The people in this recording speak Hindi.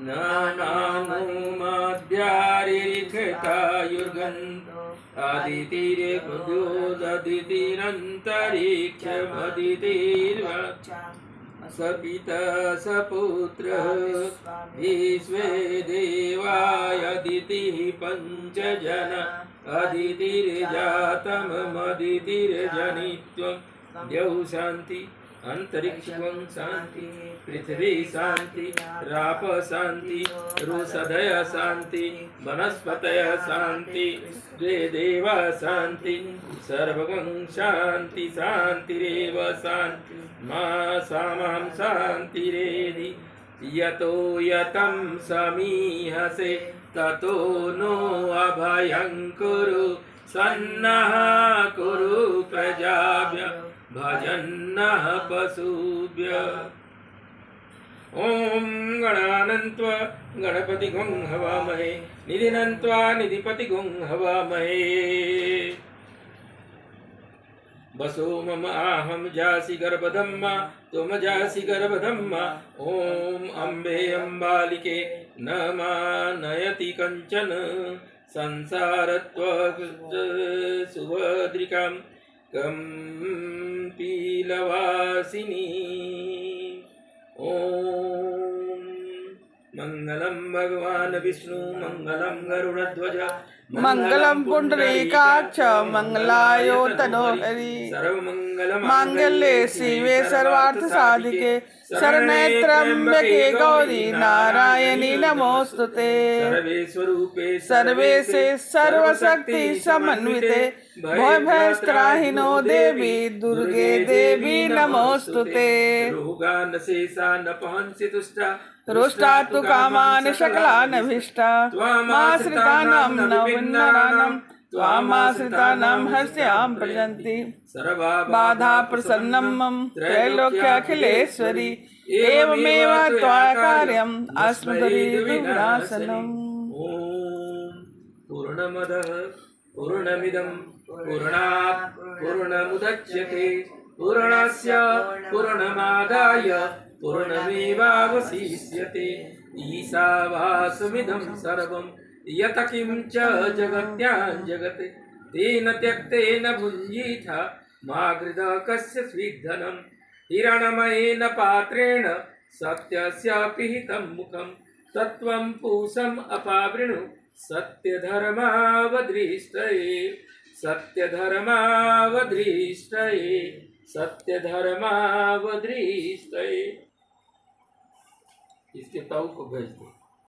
नानानुमद्यारिखतायुर्गन्धो अदितिरेभ्योददितिरन्तरिक्षमदितिर्वच्चा स पिता स पुत्रः विश्वे देवायदितिः पञ्चजन अदितिर्जातमदितिर्जनित्वं द्यौ शान्ति अंतरिक्षं शांति पृथ्वी शांति राप शांति रुषदय शांति वनस्पतय शांति द्वे देवा शांति सर्वगं शांति शांतिरेव शांति मां सामां शांतिरेधि यतो यतं समीहसे ततो नो अभयं कुरु सन्नः कुरु प्रजाभ्य भजन्नः पशुभ्य। ओम गणानन्त्वा गणपतिगं हवामहे निधिनन्त्वा निधिपतिगं हवामहे वसो मम आहम जासि गर्भधम्मा त्वम जासि गर्भधम्मा। ओम अम्बे अम्बालिके न मानयति कंचन संसारत्वसुभद्रिकां कम्पीलवासिनी। ओम मंगलम भगवान विष्णु मंगलम गरुड़ध्वज मंगलम पुंडरीकाक्ष मंगलायो तनोहरि मांगल्ये शिवे सर्वार्थ साधिके शरण्ये त्र्यंबके गौरी नारायणी नमोस्तुते। सर्वेशे सर्वशक्ति समन्विते भयभयस्त्राहिनो देवी दुर्गे देवी नमोस्तुते। रुष्टा तु कामान् सकलानभीष्टा त्वामाश्रितानां नवनराणां त्वामाश्रितानां हस्यां प्रजन्ति बाधा प्रसन्नं मम त्रैलोक्याखिलेश्वरी एवमेव त्वया कार्यम् अस्मदीर्घविनाशनम्। पूर्णमदः पूर्णमिदं पूर्णात् पूर्णमुदच्यते पूर्णस्य पूर्णमादाय पूर्णमेवावशिष्यते। ईशावासमिदं सर्वं यत् किञ्च जगत्यां जगत् तेन त्यक्तेन भुञ्जीथ मा गृध कस्य स्विद्धनं हिरण्मयेन पात्रेण सत्यस्य पिहितं मुखं तत्त्वं पूषम् अपावृणु सत्यधर्मावदृष्टये सत्यधर्मावदृष्टये सत्यधर्मावदृष्टये। इसके ताऊ को भेज दो।